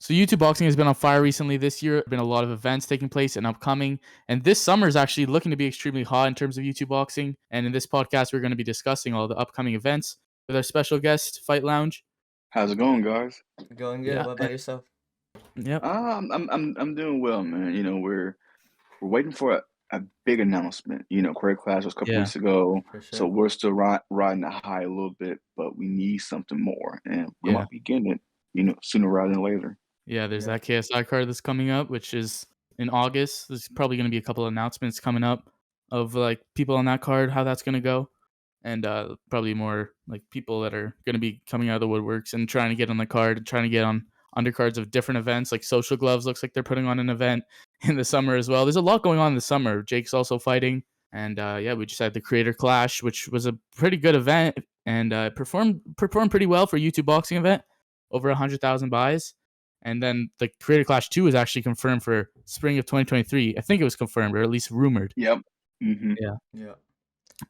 So YouTube boxing has been on fire recently this year. There have been a lot of events taking place and upcoming. And this summer is actually looking to be extremely hot in terms of YouTube boxing. And in this podcast, we're going to be discussing all the upcoming events with our special guest, Fight Lounge. How's it going, guys? Going good. Yeah. What about yourself? Yep. I'm doing well, man. We're waiting for a big announcement. Creator Clash was a couple Yeah. weeks ago, For sure. so we're still riding the high a little bit, but we need something more, and we Yeah. might be getting it, sooner rather than later. Yeah, there's that KSI card that's coming up, which is in August. There's probably going to be a couple of announcements coming up of like people on that card, how that's going to go. And probably more like people that are going to be coming out of the woodworks and trying to get on the card, trying to get on undercards of different events. Like Social Gloves looks like they're putting on an event in the summer as well. There's a lot going on in the summer. Jake's also fighting. And we just had the Creator Clash, which was a pretty good event and performed pretty well for a YouTube boxing event. Over 100,000 buys. And then the Creator Clash 2 is actually confirmed for spring of 2023. I think it was confirmed, or at least rumored. Yep. Mm-hmm. Yeah.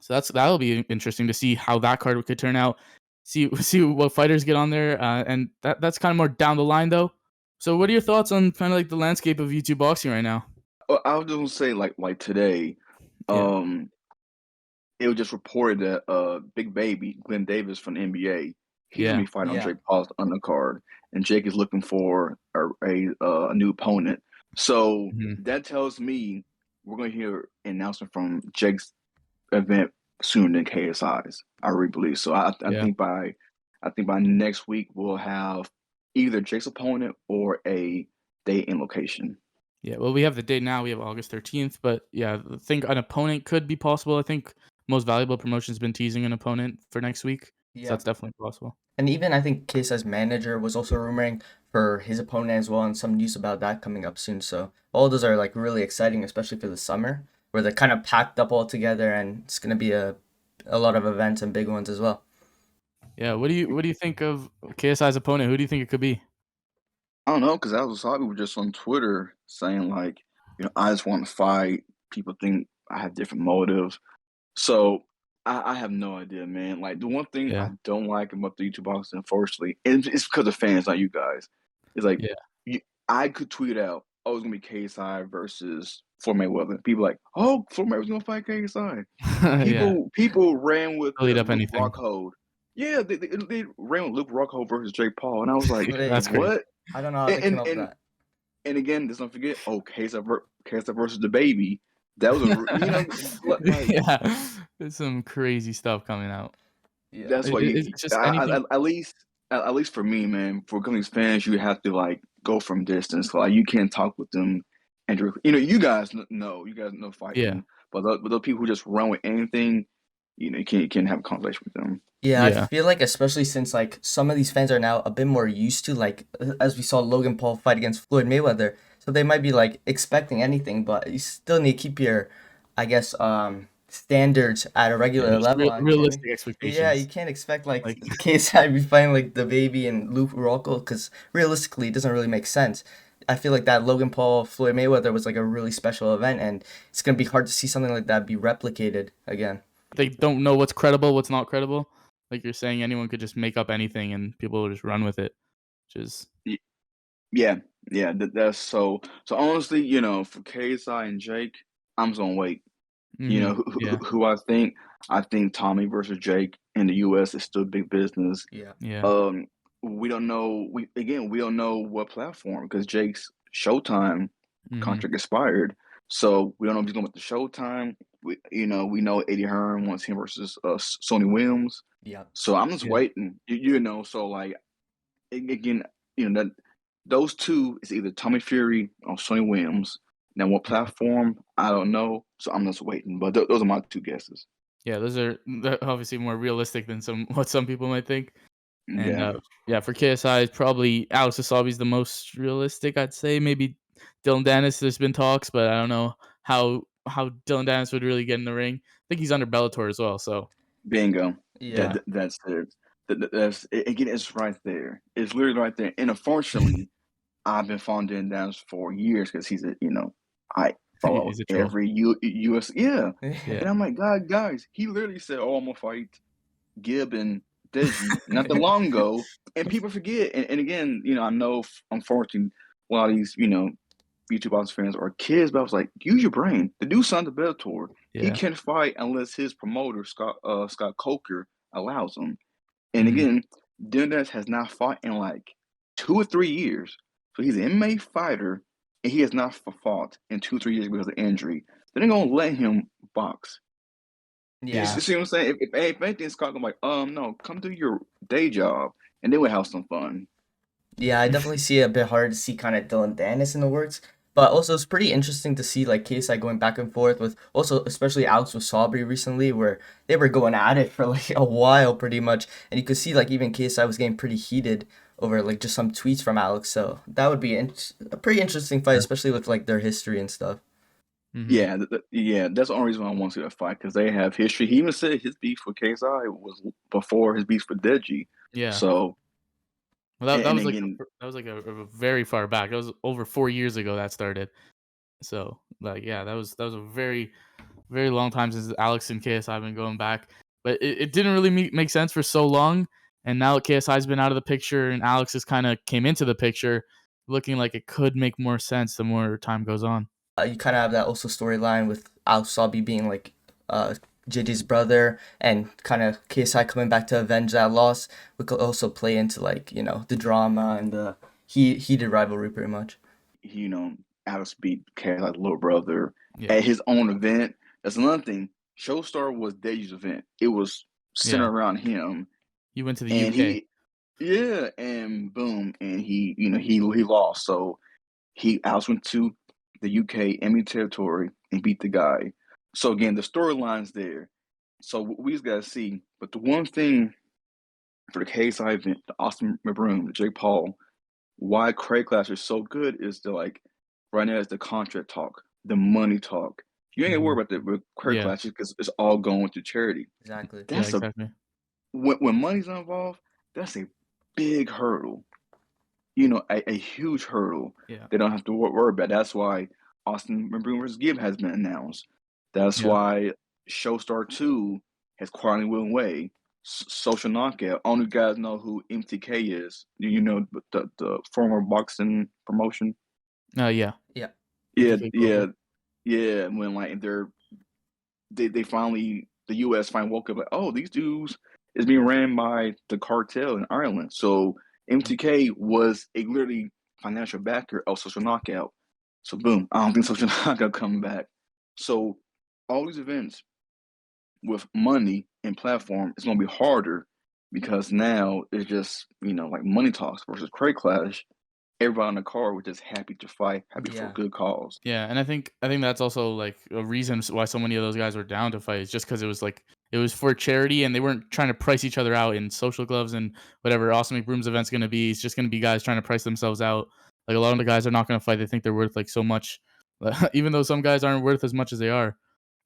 So that'll be interesting to see how that card could turn out. See what fighters get on there, and that's kind of more down the line though. So what are your thoughts on kind of like the landscape of YouTube boxing right now? I was just gonna say, like today, Yeah. it was just reported that Big Baby Glenn Davis from the NBA, he's gonna Yeah. be fighting on Yeah. Jake Paul's undercard, and Jake is looking for a new opponent. So Mhm. that tells me we're gonna hear an announcement from Jake's event sooner than KSI's. I really believe so. I Yeah. think by next week we'll have either Jake's opponent or a date and location. Yeah, well, we have the date now. We have August 13th, but yeah, I think an opponent could be possible. I think Most Valuable Promotion's been teasing an opponent for next week. So Yeah. that's definitely possible. And even I think KSI's manager was also rumoring for his opponent as well, and some news about that coming up soon. So all those are like really exciting, especially for the summer, where they're kind of packed up all together, and it's gonna be a lot of events and big ones as well. Yeah, what do you think of KSI's opponent? Who do you think it could be? I don't know, because Wassabi was just on Twitter saying like, I just want to fight. People think I have different motives. So I have no idea, man. Like the one thing Yeah. I don't like about the YouTube boxing, unfortunately, and it's because of fans, not you guys. It's like Yeah. I could tweet out, "Oh, it's gonna be KSI versus Floyd Mayweather." People like, "Oh, Floyd Mayweather's gonna fight KSI." Yeah. People ran with Delete the up Luke anything. Rockhold. Yeah, they ran with Luke Rockhold versus Jake Paul, and I was like, That's crazy. "What?" I don't know how they came up with that. And again, let's not forget, KSI versus the baby. That was like Yeah, there's some crazy stuff coming out. Yeah. that's why It's just anything. at least for me, man, for companies fans, you have to like go from distance. Like you can't talk with them, and you guys know fighting, Yeah. but those people who just run with anything, you can't have a conversation with them. Yeah, Yeah. I feel like especially since like some of these fans are now a bit more used to like as we saw Logan Paul fight against Floyd Mayweather, so they might be like expecting anything, but you still need to keep your, I guess, standards at a regular Just level. realistic Yeah, expectations. you can't expect like Like KSI be fighting like the baby and Luke Rockhold because realistically it doesn't really make sense. I feel like that Logan Paul Floyd Mayweather was like a really special event, and it's gonna be hard to see something like that be replicated again. they don't know what's credible, what's not credible. Like you're saying, anyone could just make up anything and people will just run with it, which is Yeah, yeah, that's so honestly, for KSI and Jake, I'm just gonna wait. yeah, Who I think Tommy versus Jake in the US is still big business. Yeah. yeah, We don't know we don't know what platform because Jake's Showtime contract expired. So we don't know if he's going with the Showtime. We know Eddie Hearn wants him versus Sony Williams. Yeah. So I'm just Yeah. waiting. So like again, that those two is either Tommy Fury or Sony Williams. Now what platform? I don't know. So I'm just waiting. But those are my two guesses. Yeah, they're obviously more realistic than what some people might think. And Yeah. for KSI, it's probably Alex Wasabi's the most realistic, I'd say. Maybe Dylan Dennis. There's been talks, but I don't know how Dylan Dennis would really get in the ring. I think he's under Bellator as well. So Bingo. Yeah. That's it. That's again. It's right there. It's literally right there. And unfortunately, I've been following Dan Downs for years because he's I follow he's a troll. every US. Yeah, and Yeah, I'm like, guys, he literally said, "Oh, I'm gonna fight Gibb and Deji not that long ago, and people forget. And again, I know unfortunately a lot of these, YouTube boxing fans are kids, but I was like, use your brain. The dude signed the Bellator. He Yeah. can't fight unless his promoter Scott Coker allows him. And Mhm. again, Dundas has not fought in like 2 or 3 years. So he's an MMA fighter, and he has not fought in 2 or 3 years because of injury. They're not gonna let him box. You Yeah. see what I'm saying? If anything, Scott gonna be like, no, come do your day job, and then we'll have some fun. Yeah, I definitely see it a bit hard to see kind of Dylan Dennis in the works. But also, it's pretty interesting to see like KSI going back and forth with also, especially Alex Wassabi recently, where they were going at it for like a while pretty much. And you could see like even KSI was getting pretty heated over like just some tweets from Alex. So that would be a pretty interesting fight, Yeah. especially with like their history and stuff. Mhm. Yeah, that's the only reason why I want to see that fight because they have history. He even said his beef with KSI was before his beef with Deji. Yeah. So, Well, that and was like again, that was like a very far back. That was over 4 years ago that started. So, like, yeah, that was a very, very long time since Alex and KSI have been going back. But it didn't really make sense for so long. And now that KSI's been out of the picture and Alex has kind of came into the picture, looking like it could make more sense the more time goes on. You kind of have that also storyline with Al Sabi being like uh, JJ's brother and kind of KSI coming back to avenge that loss. We could also play into like the drama and the heated rivalry pretty much. you know, Alex beat KSI's little brother Yeah. at his own event. That's another thing. Showstar was Deji's event. It was centered Yeah. around him, He went to the and UK. and boom, and he lost. So Alex went to the UK enemy territory and beat the guy. So again, the storyline's there. So we just gotta see. But the one thing for the KSI event, the Austin Mabroom, the Jake Paul, why Craig Clash is so good is the like right now is the contract talk, the money talk. You ain't gotta Mhm. worry about that with Craig Yeah. Clash because it's all going to charity. Exactly. Yeah, That's a exactly. when money's involved, that's a big hurdle. A huge hurdle. Yeah. They don't have to worry about. That's why Austin Rivers Gibb has been announced. That's Yeah. why Showstar 2 has quietly went away. Social Knockout. Only guys know who MTK is. You know the former boxing promotion. Yeah. Yeah. Yeah, MTK yeah, Global. yeah. When like they finally the US finally woke up like, oh, these dudes is being ran by the cartel in Ireland. So Mhm. MTK was a literally financial backer of Social Knockout. So boom, I don't think Social Knockout coming back. So all these events with money and platform is gonna be harder because now it's just, like money talks versus Craig Clash. Everybody on the card was just happy to fight, happy for a Yeah. good cause. Yeah, and I think that's also like a reason why so many of those guys were down to fight is just because it was for charity and they weren't trying to price each other out in social gloves and whatever Awesome McBroom's event's gonna be. It's just gonna be guys trying to price themselves out. Like a lot of the guys are not gonna fight. They think they're worth like so much, even though some guys aren't worth as much as they are.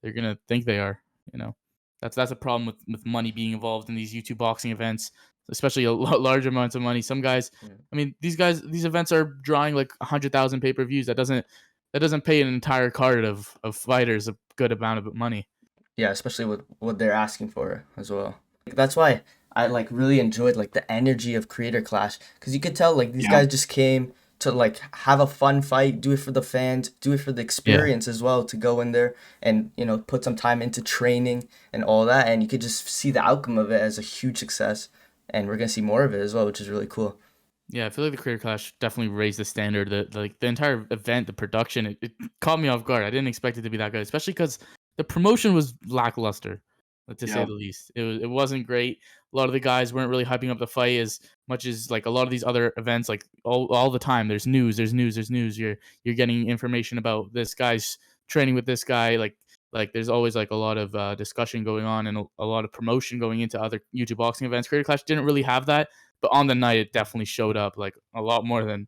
They're gonna think they are. You know, that's a problem with money being involved in these YouTube boxing events, especially large amounts of money. Some guys, Yeah. I mean, these events are drawing like 100,000 pay-per-views. That doesn't pay an entire card of fighters a good amount of money. Yeah, especially with what they're asking for as well. That's why I like really enjoyed like the energy of Creator Clash because you could tell like these Yeah. guys just came to like have a fun fight, do it for the fans, do it for the Yeah. experience as well to go in there and put some time into training and all that, and you could just see the outcome of it as a huge success, and we're gonna see more of it as well, which is really cool. Yeah, I feel like the Creator Clash definitely raised the standard. The entire event, the production, it caught me off guard. I didn't expect it to be that good, especially because the promotion was lackluster, to say Yeah. the least. It wasn't great. A lot of the guys weren't really hyping up the fight as much as like a lot of these other events. Like all the time, there's news, there's news, there's news. You're getting information about this guy's training with this guy. Like there's always like a lot of discussion going on and a lot of promotion going into other YouTube boxing events. Creator Clash didn't really have that. But on the night, it definitely showed up like a lot more than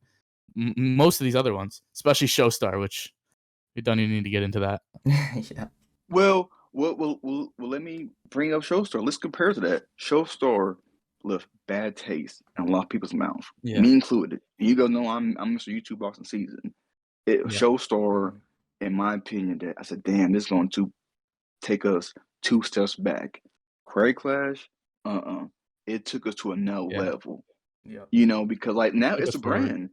most of these other ones, especially Showstar, which we don't even need to get into that. Yeah. Well, let me bring up Showstar. Let's compare to that. Showstar left bad taste in a lot of people's mouth, Yeah, me included. And you guys know I'm Mr. YouTube Boxing Season. yeah, Showstar, in my opinion, that I said, damn, this is going to take us 2 steps back. Craig Clash, it took us to another Yeah. level. Yeah. You know, because like now Took it's us a forward. brand.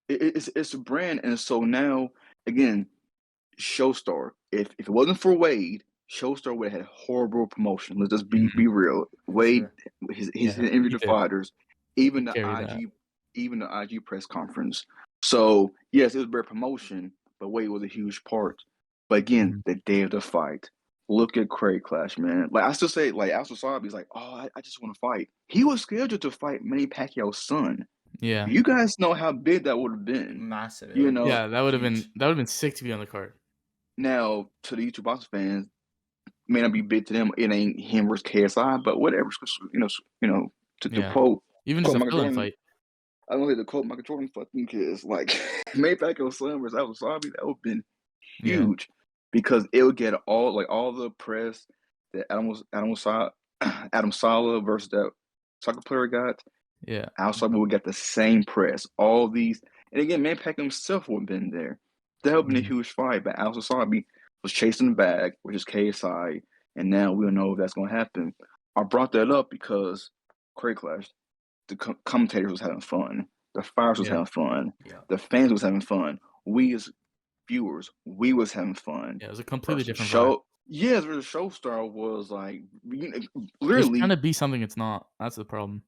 It's a brand, and so now again, Showstar. If it wasn't for Wade, Showstar would have had horrible promotion. Let's just Mhm. be real. For Wade, sure. his Yeah, interview he to did. fighters, even He the carried that. IG press conference. So yes, it was better promotion, but Wade was a huge part. But again, Mhm. the day of the fight. Look at Craig Clash, man. Like I still say, like Wassabi's like, oh, I just want to fight. He was scheduled to fight Manny Pacquiao's son. Yeah. You guys know how big that would have been. Massive. It You would be know, Yeah, that would have huge. been sick to be on the card. now to the YouTube Boxing fans, may not be big to them. It ain't him versus KSI, but whatever. To Yeah. quote Even just quote a Michael fill-in Jordan, fight. I don't think to quote Michael Jordan, fucking kids like Mayfair son versus Wasabi, that would have been Yeah. huge because it would get all the press that Adam Sala versus that soccer player got. Yeah. Wasabi would get the same press. All these, and again, Manpack himself would have been there. That would have been a Mhm. huge fight, but Wasabi was chasing the bag, which is KSI, and now we don't know if that's going to happen. I brought that up because Craig Clash, the commentators was having fun, the fighters was Yeah. having fun, Yeah. the fans was having fun. We as viewers, we was having fun. Yeah, it was a completely Versus different vibe. show, yes, versus Showstar was like It's trying literally to be something it's not. That's the problem.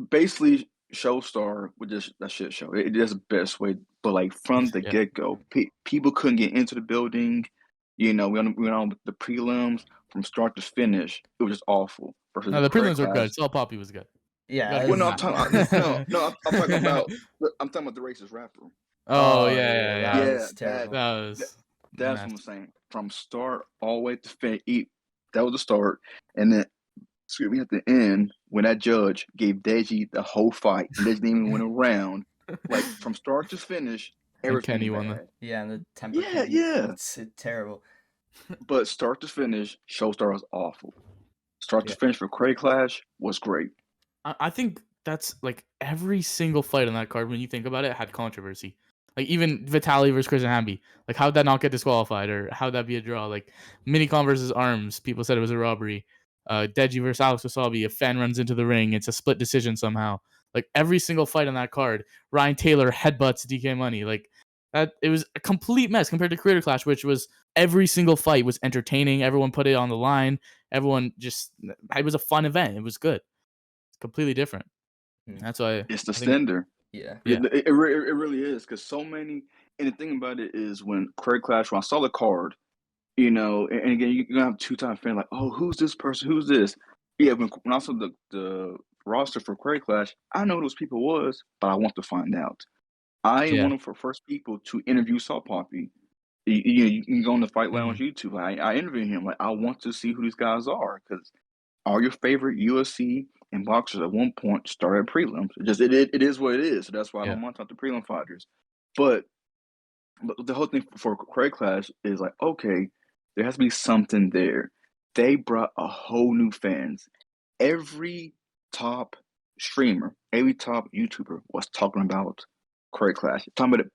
basically Showstar with just that shit show. That's the best way. But like from the Yeah. get go, people couldn't get into the building. You know, we went on the prelims from start to finish. It was just awful. Versus No, the Craig prelims were Clash. good. Saul Poppy was good. You Yeah. gotta Well, give no, him I'm As, talking. that. I'm talking about the racist rapper. Oh, oh yeah, yeah, yeah, that yeah. Yeah, was that, terrible. That that was that's what mess. I'm saying. From start all the way to finish. That was the start, and then excuse me, at the end, when that judge gave Deji the whole fight, and Deji didn't even win a round, like from start to finish, And everything Kenny won the bad. Yeah, and the temper Yeah, Kenny. yeah. It's terrible. But start to finish, Showstar was awful. Start to Yeah. finish for Craig Clash was great. I think that's like every single fight on that card, when you think about it, had controversy. Like even Vitaly versus Chris Hamby. Like how'd that not get disqualified, or how'd that be a draw? Like Minicom versus Arms, people said it was a robbery. Deji versus Alex Wasabi, a fan runs into the ring, it's a split decision somehow. Like every single fight on that card, Ryan Taylor headbutts DK Money. Like that, it was a complete mess compared to Creator Clash, which was every single fight was entertaining. Everyone put it on the line. Everyone just, it was a fun event. It was good. It's completely different. Hmm. That's why It's the I think, standard. Yeah. yeah, It really is because so many. And the thing about it is when Craig Clash, when I saw the card, and again, you're gonna have two-time fan like, oh, who's this person? Who's this? Yeah, when I saw the roster for Craig Clash, I know who those people was, but I want to find out. I am yeah, one of the first people to interview Saul Poppy. You can go on the Fight Lounge mhm, YouTube. I interview him. Like I want to see who these guys are because all your favorite UFC and boxers at one point started prelims. It is what it is. So that's why I yeah, don't want to talk to prelim fighters. But the whole thing for Craig Clash is like, okay, there has to be something there. They brought a whole new fans. Every top streamer, every top YouTuber was talking about Craig Clash, talking about it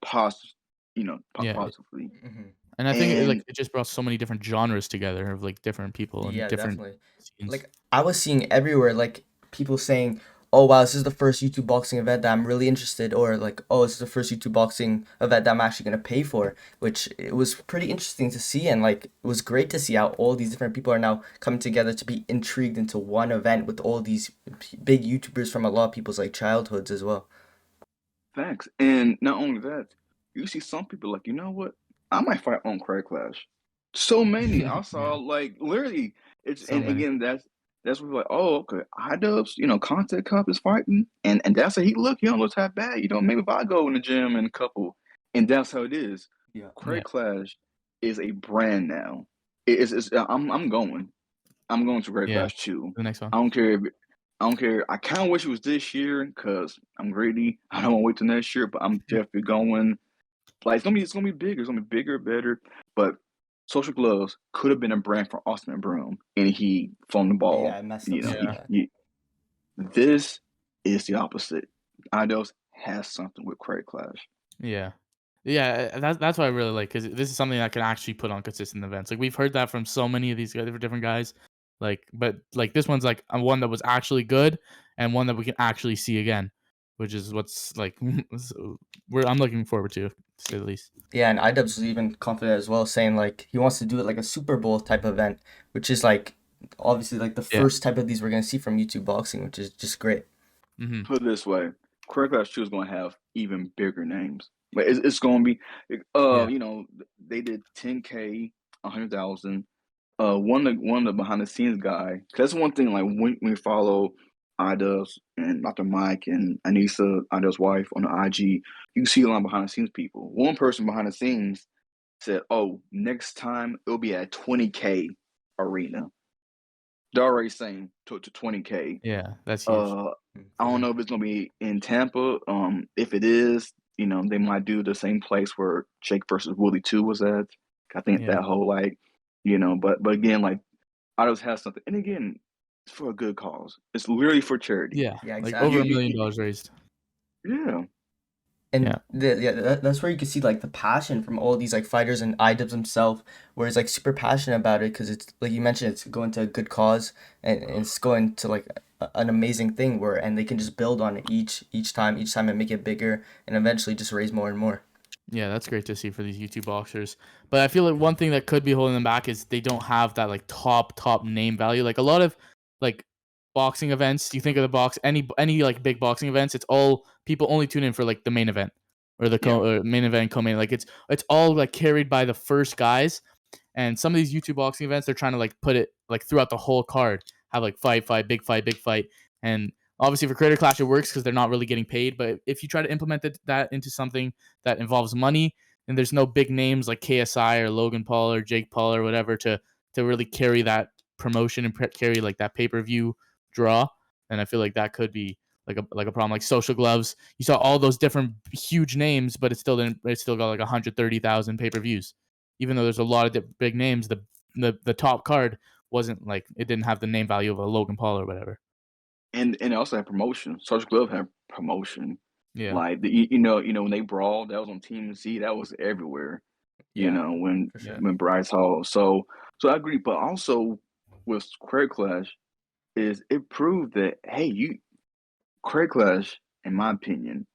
yeah. positively. Hmm. And I think And it just brought so many different genres together of like different people and Yeah, different definitely. scenes. Like I was seeing everywhere, like people saying, "Oh wow, this is the first YouTube boxing event that I'm really interested," or like, "Oh, this is the first YouTube boxing event that I'm actually gonna pay for," which it was pretty interesting to see, and like it was great to see how all these different people are now coming together to be intrigued into one event with all these big YouTubers from a lot of people's like childhoods as well. facts. And not only that, you see some people like, you know what? I might fight on Craig Clash. So many. I saw Yeah, like literally it's so and many. again that's what we're like, oh, okay, iDubbbz, Content Cup is fighting and that's how he look, he don't look that bad. Maybe if I go in the gym and a couple and that's how it is. Yeah. Yeah, Craig Clash is a brand now. It's I'm going. I'm going to Great yeah. Clash 2. The next one. I don't care. I don't care. I kind of wish it was this year because I'm greedy. I don't want to wait till next year, but I'm definitely going. Like it's gonna be bigger. It's gonna be bigger, better. But Social Gloves could have been a brand for Austin and Broom, and he phoned the Yeah, ball. I messed up You know, so Yeah, bad. this is the opposite. Idos has something with Craig Clash. yeah, yeah. That's what I really like, because this is something I can actually put on consistent events. Like we've heard that from so many of these different guys. But like this one's like one that was actually good and one that we can actually see again, which is what's like I'm looking forward to say the least. Yeah, and iDubbbz was even confident as well, saying like he wants to do it like a Super Bowl type event, which is like obviously like the Yeah. first type of these we're gonna see from YouTube Boxing, which is just great. Mm-hmm. Put it this way, Career Clash 2 is going to have even bigger names. But it's going to be, Yeah. you know, they did 10K, 100,000. One of the behind the scenes guy. 'Cause that's one thing. Like when we follow iDubbbz and Dr. Mike and Anissa, iDubbbz's wife, on the IG, you see a lot of behind the scenes people. One person behind the scenes said, "Oh, next time it'll be at 20K arena." They're already saying to 20K. Yeah, that's huge. I don't know if it's gonna be in Tampa. If it is, you know, they might do the same place where Jake versus Willie 2 was at. I think Yeah. that whole like, you know, but again, like Autos has something, and again, it's for a good cause. It's literally for charity. Yeah. Yeah, Like exactly. over $1 You, million raised. yeah, And Yeah. that's where you can see like the passion from all these like fighters and iDubbbz himself, where he's like super passionate about it because it's like you mentioned, it's going to a good cause and it's going to like an amazing thing where and they can just build on it each time and make it bigger and eventually just raise more and more. Yeah, that's great to see for these YouTube boxers. But I feel like one thing that could be holding them back is they don't have that like top name value. Like a lot of like boxing events, you think of the any like big boxing events, it's all people only tune in for like the main event or the main event co-main. Like it's all like carried by the first guys. And some of these YouTube boxing events, they're trying to like put it like throughout the whole card, have like fight, big fight, big fight. And obviously for Creator Clash, it works because they're not really getting paid. But if you try to implement that into something that involves money, and there's no big names like KSI or Logan Paul or Jake Paul or whatever to really carry that promotion and carry like that pay-per-view draw, then I feel like that could be like a problem. Like Social Gloves, you saw all those different huge names, but it still got like 130,000 pay-per-views even though there's a lot of big names, the top card wasn't like it didn't have the name value of a Logan Paul or whatever. and it also had promotion. Social Glove had promotion. Yeah. Like you know when they brawled, that was on TMZ. That was everywhere. You Yeah, know when for sure. Yeah. when Bryce Hall. So I agree, but also with Career Clash is it proved that hey, Career Clash, in my opinion,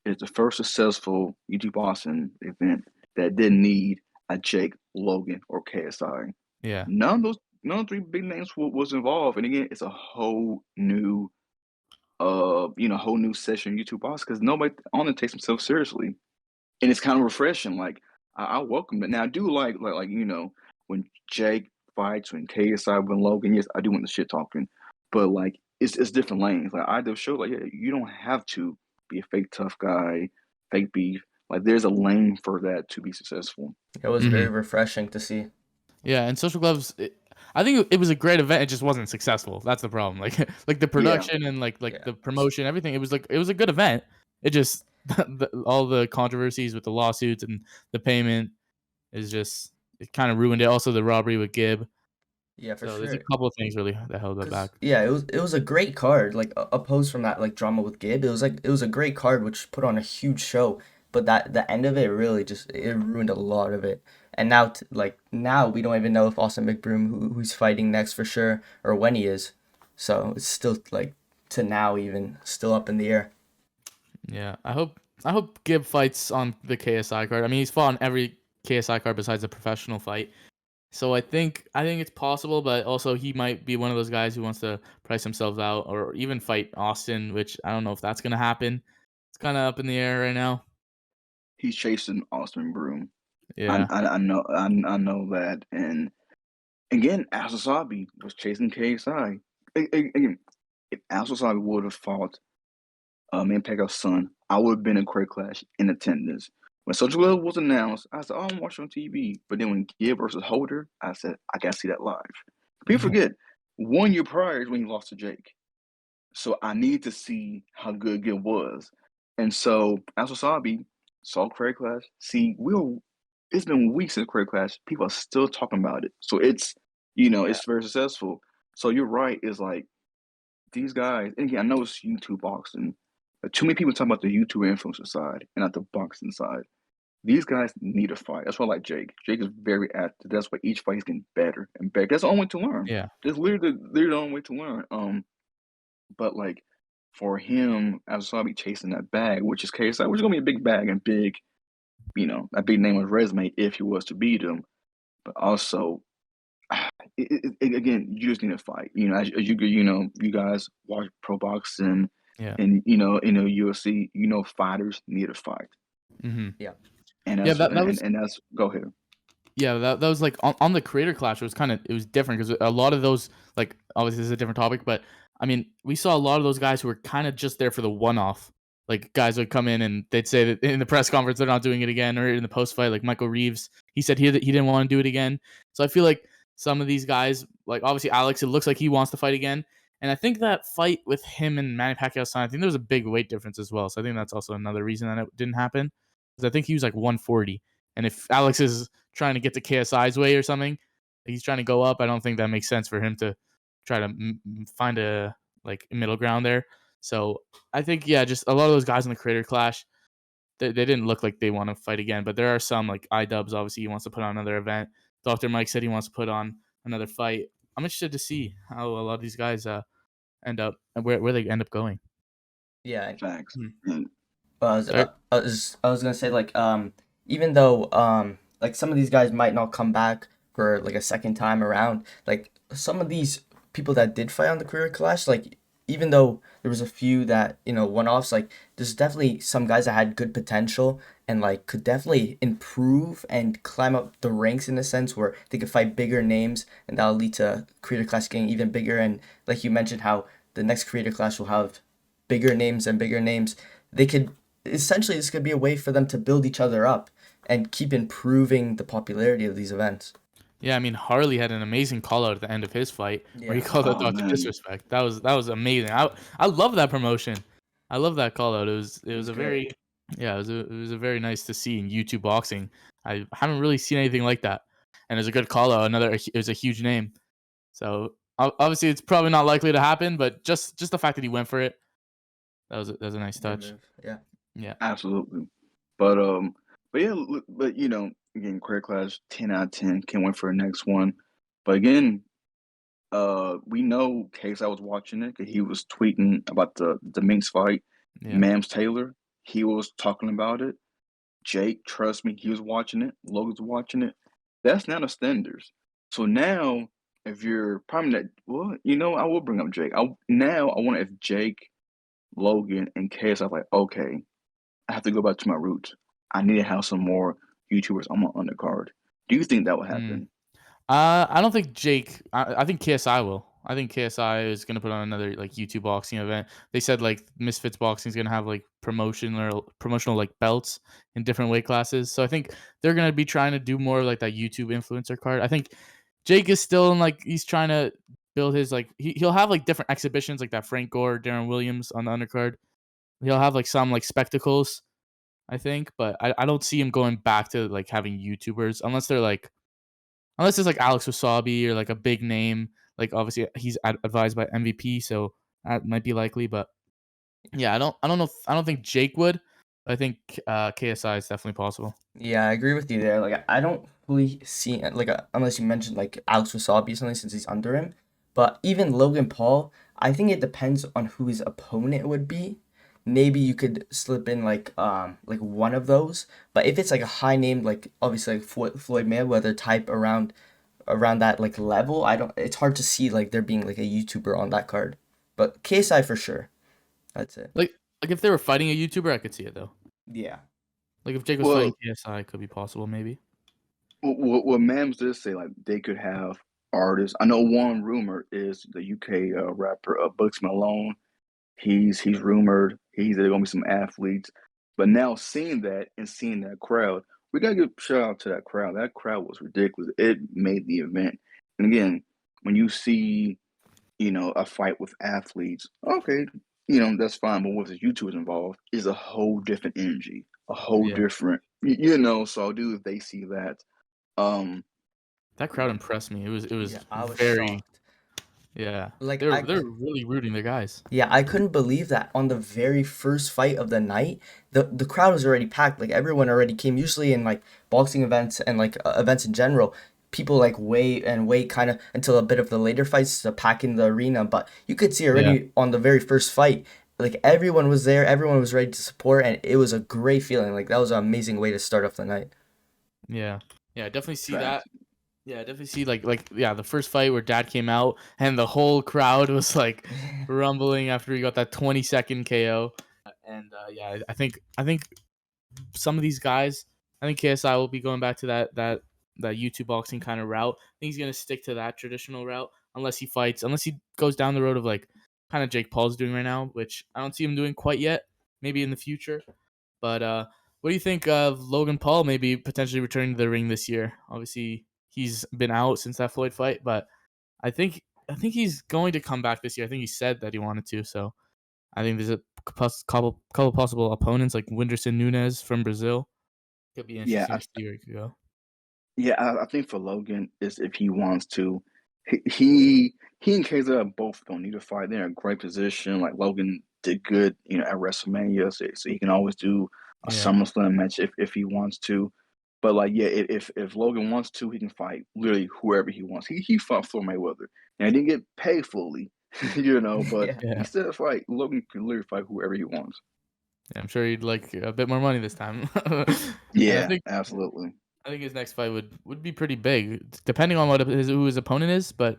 is the first successful YouTube Boston event that didn't need a Jake, Logan, or KSI. Yeah. None of three big names was involved. And again, it's a whole new, whole new session YouTube Boston because nobody on it takes themselves seriously, and it's kind of refreshing. Like I welcome it. Now I do like when Jake fights, when KSI, when Logan. Yes, I do want the shit talking, but like it's different lanes. Like I do show like yeah, you don't have to be a fake tough guy, fake beef. Like there's a lane for that to be successful. It was very refreshing to see. Yeah, and Social Gloves, I think it was a great event. It just wasn't successful. That's the problem. Like like the Yeah, production and like Yeah. the promotion, everything. It was a good event. It just all the controversies with the lawsuits and the payment is just it kind of ruined it. Also the robbery with Gib. Yeah, for So there's a sure. couple of things really that held it back. Yeah, it was a great card. Like opposed from that like drama with Gabe, it was a great card which put on a huge show. But that the end of it really just it ruined a lot of it. And now now we don't even know if Austin McBroom who's fighting next for sure or when he is. So it's still like to now even still up in the air. Yeah, I hope Gib fights on the KSI card. I mean, he's fought on every KSI card besides a professional fight. So I think it's possible, but also he might be one of those guys who wants to price himself out or even fight Austin, which I don't know if that's gonna happen. It's kind of up in the air right now. he's chasing Austin Broom. Yeah, I know that. And again, Al Wasabi was chasing KSI. Again, if Al Wasabi would have fought Manpac's son, I would have been in Career Clash in attendance. When Social Glove was announced, I said, "Oh, I'm watching on TV." But then when Gibb versus Holder, I said, "I gotta see that live." People forget 1 year prior is when he lost to Jake, so I need to see how good Gibb was. And so Al Wasabi saw Career Clash. See, it's been weeks since Career Clash. People are still talking about it, so it's Yeah. it's very successful. So you're right. It's like these guys, and again, I know it's YouTube boxing, but too many people talk about the YouTube influencer side and not the boxing side. these guys need a fight. That's why I like Jake. Jake is very active. That's why each fight he's getting better and better. That's the only way to learn. Yeah. That's literally the only way to learn. But like for him, Wassabi chasing that bag, which is KSI, which is gonna be a big bag and big, a big name on his resume if he was to beat him. But also, again, you just need to fight. As you guys watch pro boxing Yeah. and UFC. Fighters need to fight, Mm-hmm. Yeah. and Yeah. that's That was. and that's go ahead. Yeah, that was like on the Creator Clash. It was different because a lot of those, like, obviously this is a different topic, but I mean, we saw a lot of those guys who were kind of just there for the one off. Like, guys would come in and they'd say that in the press conference they're not doing it again, or in the post fight, like Michael Reeves, he said he didn't want to do it again. So I feel like some of these guys, like obviously Alex, it looks like he wants to fight again, and I think that fight with him and Manny Pacquiao, I think there was a big weight difference as well. So I think that's also another reason that it didn't happen, because I think he was like 140. And if Alex is trying to get to KSI's way or something, he's trying to go up, I don't think that makes sense for him to try to find a middle ground there. So I think, yeah, just a lot of those guys in the Creator Clash, they didn't look like they want to fight again. But there are some, like iDubbbz, obviously he wants to put on another event. Dr. Mike said he wants to put on another fight. I'm interested to see how a lot of these guys end up and where they end up going. Yeah. Facts. I was gonna say, like, even though like some of these guys might not come back for like a second time around, like some of these people that did fight on the Career Clash, like even though there was a few that one-offs, like there's definitely some guys that had good potential and like could definitely improve and climb up the ranks in a sense where they could fight bigger names, and that'll lead to Creator Clash getting even bigger. And like you mentioned, how the next Creator Clash will have bigger names and bigger names. They could essentially, this could be a way for them to build each other up and keep improving the popularity of these events. Yeah, I mean, Harley had an amazing call out at the end of his fight where he Yeah. called out Oh Dr. man, Disrespect. That was amazing. I love that promotion. I love that call out. It was was a great. very, yeah, it was a very nice to see in YouTube boxing. I haven't really seen anything like that. And it was a good call out. It was a huge name. So obviously it's probably not likely to happen, but just the fact that he went for it, that was a nice Good touch. move. Yeah. Yeah. absolutely. But yeah, but again, Career Clash 10 out of 10 can win for the next one. But again, we know KSI was watching it because he was tweeting about the Minx fight. Yeah. Mams Taylor, he was talking about it. Jake, trust me, he was watching it. Logan's watching it. That's now the standards. So now, if you're probably not, well, I will bring up Jake. I wonder if Jake, Logan, and KSI are like, okay, I have to go back to my roots. I need to have some more YouTubers on my undercard. Do you think that will Mm. happen? I don't think Jake. I think KSI will. I think KSI is gonna put on another like YouTube boxing event. They said like Misfits Boxing is gonna have like promotional like belts in different weight classes. So I think they're gonna be trying to do more of like that YouTube influencer card. I think Jake is still in like he's trying to build his like he'll have like different exhibitions like that Frank Gore, Darren Williams on the undercard. He'll have like some like spectacles, I think, but I don't see him going back to like having YouTubers unless it's like Alex Wassabi or like a big name. Like obviously he's advised by MVP, so that might be likely. But yeah, I don't think Jake would. I think KSI is definitely possible. Yeah, I agree with you there. Like, I don't really see like unless you mentioned like Alex Wasabi or something, since he's under him. But even Logan Paul, I think it depends on who his opponent would be. Maybe you could slip in like one of those. But if it's like a high name, like obviously like Floyd Mayweather type around that like level, I don't. It's hard to see like there being like a YouTuber on that card. But KSI for sure. That's it. Like if they were fighting a YouTuber, I could see it though. Yeah. Like if Jake was fighting Well, KSI, it could be possible maybe. what Mams did say, like they could have artists. I know one rumor is the UK rapper Bucks Malone. He's rumored. There's gonna be some athletes. But now seeing that and seeing that crowd, we gotta give a shout out to that crowd. That crowd was ridiculous. It made the event. And again, when you see, a fight with athletes, okay, that's fine. But with the YouTubers involved, is a whole different energy, a whole Yeah. different, So, do if they see that, um, That crowd impressed me. It was Yeah, I was very shocked. Yeah, Like they're really rooting their guys. yeah, I couldn't believe that on the very first fight of the night, the crowd was already packed. Like everyone already came. Usually in like boxing events and like events in general, people like wait and wait kind of until a bit of the later fights to pack in the arena. But you could see Yeah, already on the very first fight, like everyone was there, everyone was ready to support, and it was a great feeling. Like that was an amazing way to start off the night. yeah, yeah. I definitely see that. Facts. Yeah, I definitely see yeah, the first fight where Dad came out and the whole crowd was like rumbling after he got that 20-second KO. And yeah, I think some of these guys, I think KSI will be going back to that YouTube boxing kind of route. I think he's gonna stick to that traditional route unless he goes down the road of like kind of Jake Paul's doing right now, which I don't see him doing quite yet. Maybe in the future. But what do you think of Logan Paul maybe potentially returning to the ring this year? Obviously, he's been out since that Floyd fight, but I think he's going to come back this year. I think he said that he wanted to, so I think there's a couple possible opponents like Whindersson Nunes from Brazil. Could be Yeah, interesting to see where he could go. yeah, I think for Logan is if he wants to, he and KZ both don't need to fight. They're in a great position. Like Logan did good, at WrestleMania, so he can always do a Yeah, SummerSlam match if he wants to. But like, yeah, if Logan wants to, he can fight literally whoever he wants. He fought Floyd Mayweather, and he didn't get paid fully, but Yeah. he yeah, still fight. Logan can literally fight whoever he wants. yeah. I'm sure he'd like a bit more money this time. And Yeah, absolutely. I think his next fight would be pretty big, depending on who his opponent is. But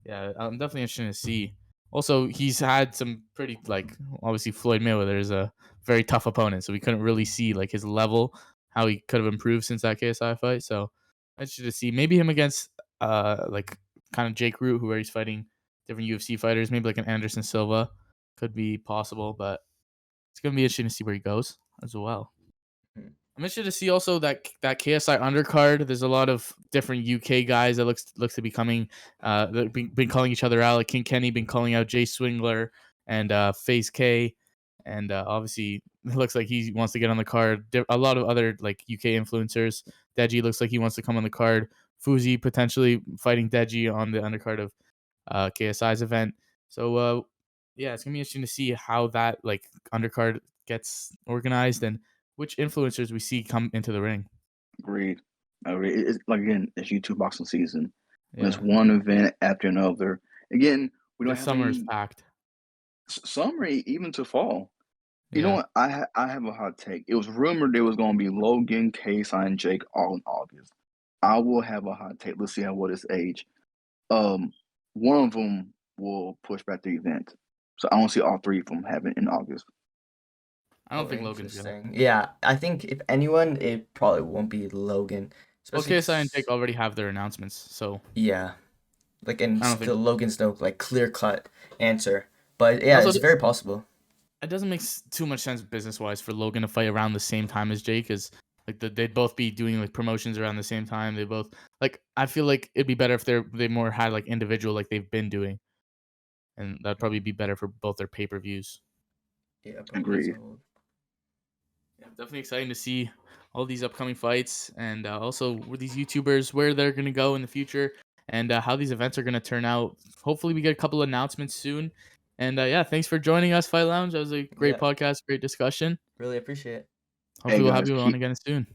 yeah, I'm definitely interested to see. Also, he's had some pretty like obviously Floyd Mayweather is a very tough opponent, so we couldn't really see like his level, how he could have improved since that KSI fight. So I interested to see maybe him against like kind of Jake Root, where he's fighting different UFC fighters, maybe like an Anderson Silva could be possible, but it's gonna be interesting to see where he goes as well. Mhm. I'm interested to see also that KSI undercard. There's a lot of different UK guys that looks to be coming. That been calling each other out. Like King Kenny been calling out Jay Swingler and FaZe K, and obviously it looks like he wants to get on the card. A lot of other like UK influencers. Deji looks like he wants to come on the card. Fuzi potentially fighting Deji on the undercard of KSI's event. So yeah, it's gonna be interesting to see how that like undercard gets organized and which influencers we see come into the ring. Agreed. Agreed. It's like again, it's YouTube boxing season. When it's Yeah, one event after another. Again, we don't the have summer is any packed. summary even to fall. You know Yeah, what? I have a hot take. It was rumored there was going to be Logan, KSI, and Jake all in August. I will have a hot take. Let's see how what is age. Um, one of them will push back the event, so I don't see all three of them having in August. I don't Oh, think Logan's gonna. interesting. Yeah, I think if anyone, it probably won't be Logan, Well, especially KSI and Jake 'cause, already have their announcements, so yeah, like and I don't think. still Logan's no like clear cut answer. But yeah, Also, it's very possible. it doesn't make too much sense business wise for Logan to fight around the same time as Jake, because like they'd both be doing like promotions around the same time. They both like. I feel like it'd be better if they more had like individual like they've been doing, and that'd probably be better for both their pay-per-views. Yeah, probably as a Agreed. whole. Yeah, definitely exciting to see all these upcoming fights and also with these YouTubers where they're going to go in the future and how these events are going to turn out. Hopefully, we get a couple announcements soon. And yeah, thanks for joining us, Fight Lounge. That was a great Yeah, podcast, great discussion. really appreciate it. Hey Hopefully, we'll have guys, you on keep again soon.